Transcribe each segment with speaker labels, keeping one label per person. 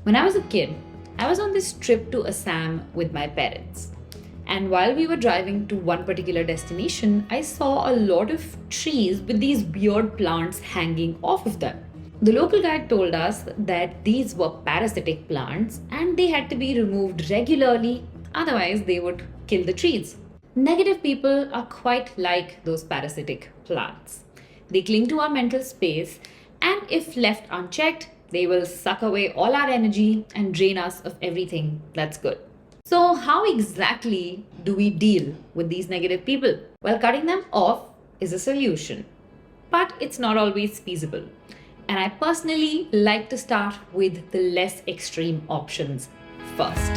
Speaker 1: When I was a kid, I was on this trip to Assam with my parents. And while we were driving to one particular destination, I saw a lot of trees with these weird plants hanging off of them. The local guide told us that these were parasitic plants and they had to be removed regularly, otherwise, they would kill the trees. Negative people are quite like those parasitic plants. They cling to our mental space, and if left unchecked, they will suck away all our energy and drain us of everything that's good. So, how exactly do we deal with these negative people? Well, cutting them off is a solution, but it's not always feasible. And I personally like to start with the less extreme options first.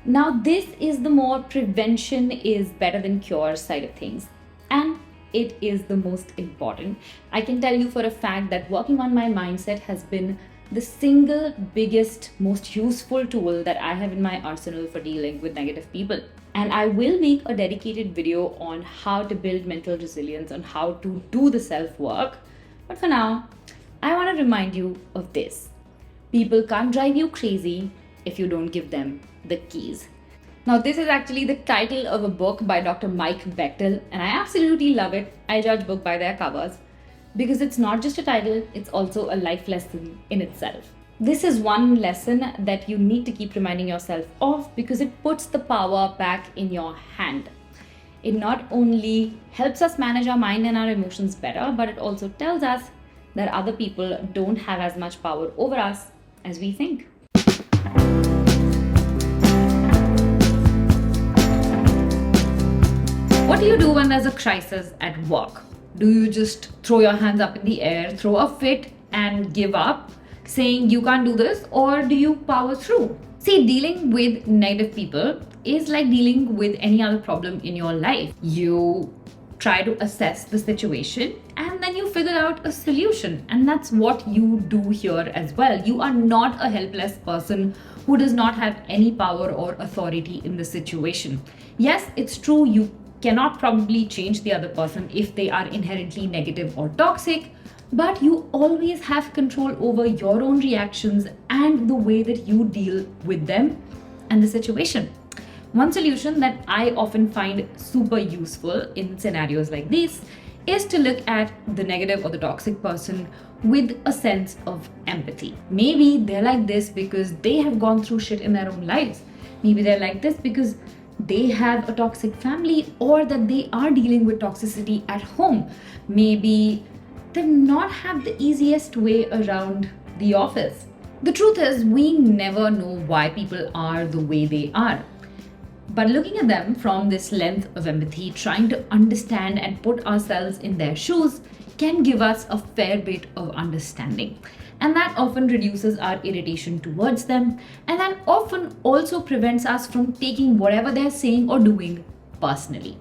Speaker 1: Now, this is the more prevention is better than cure side of things. And it is the most important. I can tell you for a fact that working on my mindset has been the single biggest, most useful tool that I have in my arsenal for dealing with negative people. And I will make a dedicated video on how to build mental resilience, on how to do the self-work. But for now, I want to remind you of this. People can't drive you crazy if you don't give them the keys. Now, this is actually the title of a book by Dr. Mike Bechtel, and I absolutely love it. I judge books by their covers because it's not just a title, it's also a life lesson in itself. This is one lesson that you need to keep reminding yourself of because it puts the power back in your hand. It not only helps us manage our mind and our emotions better, but it also tells us that other people don't have as much power over us as we think. What do you do when there's a crisis at work? Do you just throw your hands up in the air, throw a fit, and give up, saying you can't do this, or do you power through? See, dealing with negative people is like dealing with any other problem in your life. You try to assess the situation and then you figure out a solution. And that's what you do here as well. You are not a helpless person who does not have any power or authority in the situation. Yes, it's true, you cannot probably change the other person if they are inherently negative or toxic, but you always have control over your own reactions and the way that you deal with them and the situation. One solution that I often find super useful in scenarios like this is to look at the negative or the toxic person with a sense of empathy. Maybe they're like this because they have gone through shit in their own lives. Maybe they're like this because they have a toxic family or that they are dealing with toxicity at home. Maybe they not have the easiest way around the office. The truth is, we never know why people are the way they are. But looking at them from this length of empathy, trying to understand and put ourselves in their shoes can give us a fair bit of understanding. And that often reduces our irritation towards them, and that often also prevents us from taking whatever they're saying or doing personally.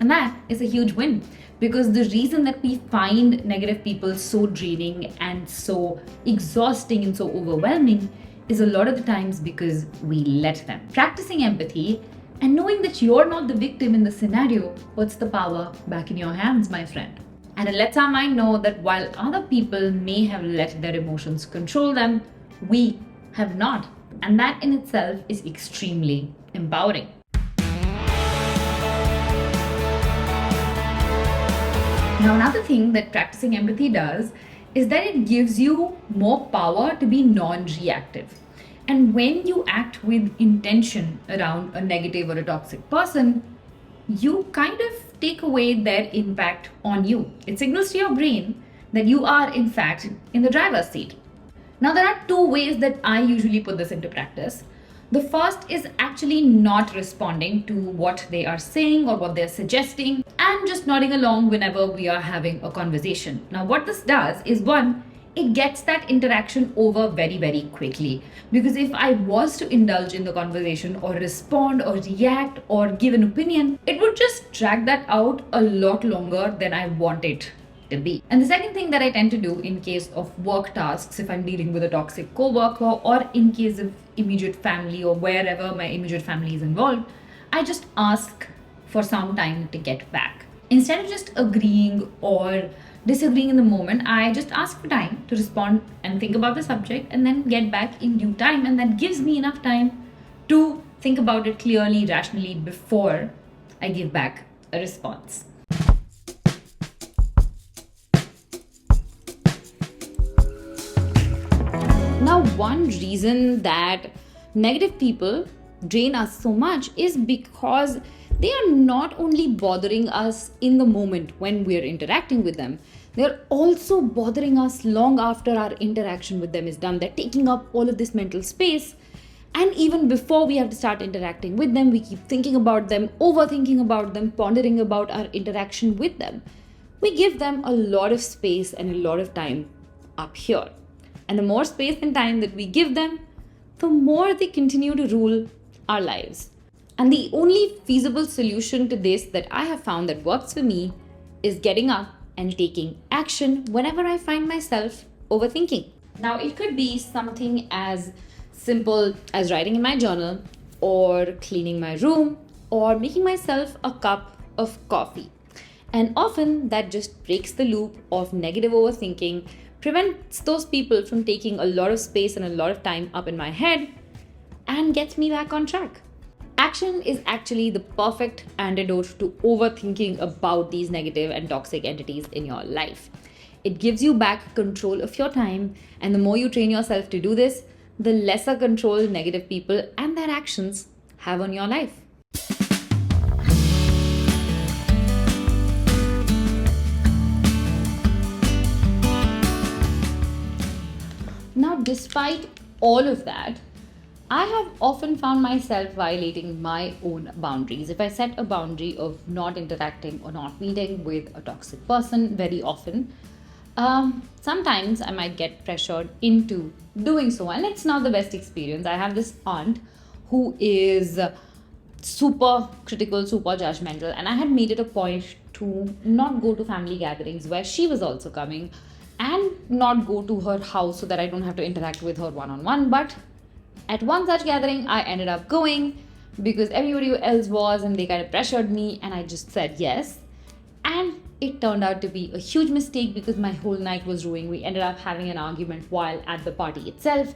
Speaker 1: And that is a huge win, because the reason that we find negative people so draining and so exhausting and so overwhelming is a lot of the times because we let them. Practicing empathy and knowing that you're not the victim in the scenario puts the power back in your hands, my friend. And it lets our mind know that while other people may have let their emotions control them, we have not. And that in itself is extremely empowering. Now, another thing that practicing empathy does is that it gives you more power to be non-reactive. And when you act with intention around a negative or a toxic person, you kind of take away their impact on you. It signals to your brain that you are, in fact, in the driver's seat. Now, there are two ways that I usually put this into practice. The first is actually not responding to what they are saying or what they're suggesting and just nodding along whenever we are having a conversation. Now, what this does is, one, it gets that interaction over very, very quickly. Because if I was to indulge in the conversation or respond or react or give an opinion, it would just drag that out a lot longer than I want it to be. And the second thing that I tend to do in case of work tasks, if I'm dealing with a toxic coworker or in case of immediate family or wherever my immediate family is involved, I just ask for some time to get back. Instead of just agreeing or disagreeing in the moment, I just ask for time to respond and think about the subject and then get back in due time. And that gives me enough time to think about it clearly, rationally before I give back a response. Now, one reason that negative people drain us so much is because they are not only bothering us in the moment when we are interacting with them, they're also bothering us long after our interaction with them is done. They're taking up all of this mental space. And even before we have to start interacting with them, we keep thinking about them, overthinking about them, pondering about our interaction with them. We give them a lot of space and a lot of time up here. And the more space and time that we give them, the more they continue to rule our lives. And the only feasible solution to this that I have found that works for me is getting up and taking action whenever I find myself overthinking. Now, it could be something as simple as writing in my journal, or cleaning my room, or making myself a cup of coffee. And often that just breaks the loop of negative overthinking, prevents those people from taking a lot of space and a lot of time up in my head, and gets me back on track. Action is actually the perfect antidote to overthinking about these negative and toxic entities in your life. It gives you back control of your time, and the more you train yourself to do this, the lesser control negative people and their actions have on your life. Now, despite all of that, I have often found myself violating my own boundaries. If I set a boundary of not interacting or not meeting with a toxic person very often, sometimes I might get pressured into doing so, and it's not the best experience. I have this aunt who is super critical, super judgmental, and I had made it a point to not go to family gatherings where she was also coming, and not go to her house so that I don't have to interact with her one-on-one. But at one such gathering, I ended up going because everybody else was, and they kind of pressured me, and I just said yes. And it turned out to be a huge mistake because my whole night was ruined. We ended up having an argument while at the party itself.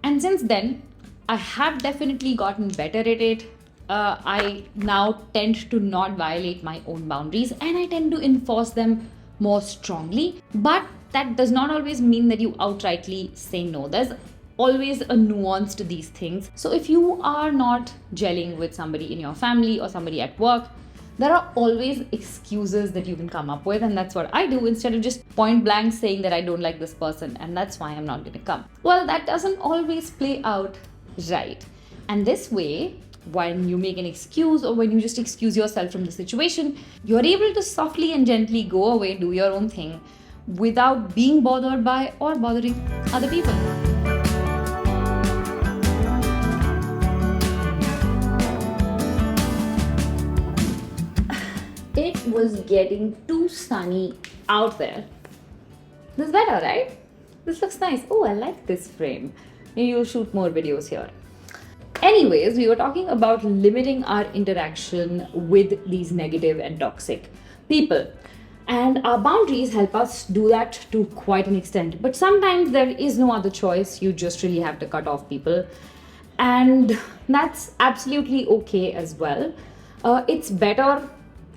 Speaker 1: And since then, I have definitely gotten better at it. I now tend to not violate my own boundaries, and I tend to enforce them more strongly. But that does not always mean that you outrightly say no. There's always a nuance to these things. So if you are not gelling with somebody in your family or somebody at work, there are always excuses that you can come up with, and that's what I do instead of just point blank saying that I don't like this person and that's why I'm not going to come. Well, that doesn't always play out right. And this way, when you make an excuse or when you just excuse yourself from the situation, you're able to softly and gently go away, do your own thing without being bothered by or bothering other people. It was getting too sunny out there. This is better, right? This looks nice. Oh, I like this frame. Maybe we'll shoot more videos here. Anyways, we were talking about limiting our interaction with these negative and toxic people. And our boundaries help us do that to quite an extent. But sometimes there is no other choice. You just really have to cut off people. And that's absolutely okay as well. It's better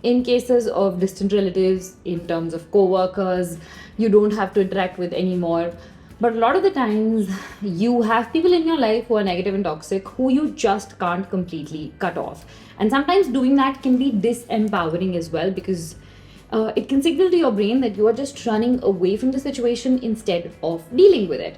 Speaker 1: in cases of distant relatives, in terms of co-workers, you don't have to interact with anymore. But a lot of the times, you have people in your life who are negative and toxic who you just can't completely cut off. And sometimes doing that can be disempowering as well, because it can signal to your brain that you are just running away from the situation instead of dealing with it.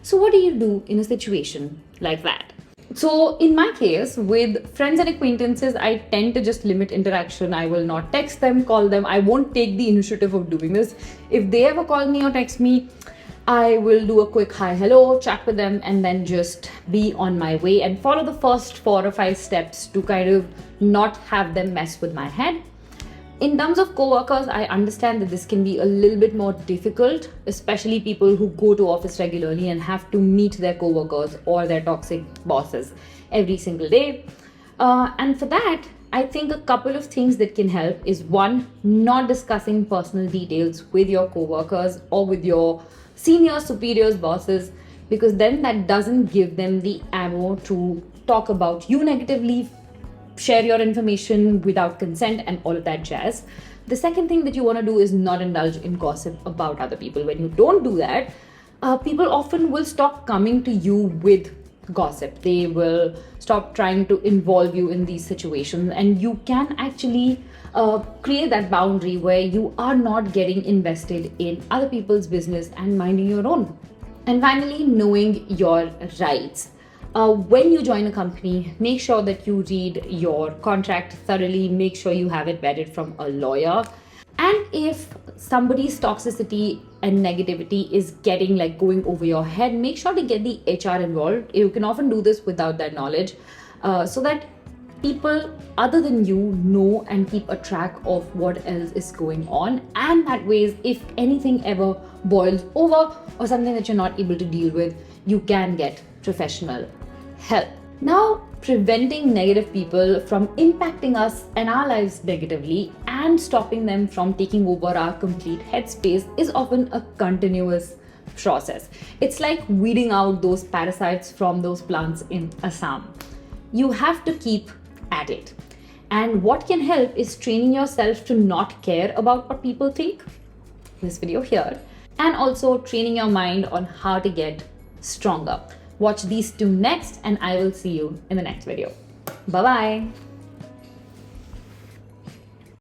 Speaker 1: So what do you do in a situation like that? So in my case, with friends and acquaintances, I tend to just limit interaction. I will not text them, call them. I won't take the initiative of doing this. If they ever call me or text me, I will do a quick hi, hello, chat with them, and then just be on my way and follow the first 4 or 5 steps to kind of not have them mess with my head. In terms of co-workers, I understand that this can be a little bit more difficult, especially people who go to office regularly and have to meet their co-workers or their toxic bosses every single day. And for that, I think a couple of things that can help is one, not discussing personal details with your coworkers or with your seniors, superiors, bosses, because then that doesn't give them the ammo to talk about you negatively, share your information without consent, and all of that jazz. The second thing that you want to do is not indulge in gossip about other people. When you don't do that, people often will stop coming to you with gossip. They will stop trying to involve you in these situations, and you can actually create that boundary where you are not getting invested in other people's business and minding your own. And finally, knowing your rights. When you join a company, make sure that you read your contract thoroughly, make sure you have it vetted from a lawyer. And if somebody's toxicity and negativity is getting like going over your head, make sure to get the HR involved. You can often do this without that knowledge, so that people other than you know and keep a track of what else is going on. And that way, if anything ever boils over or something that you're not able to deal with, you can get professional help. Now, preventing negative people from impacting us and our lives negatively and stopping them from taking over our complete headspace is often a continuous process. It's like weeding out those parasites from those plants in Assam. You have to keep at it. And what can help is training yourself to not care about what people think. This video here. And also training your mind on how to get stronger. Watch these two next, and I will see you in the next video. Bye-bye.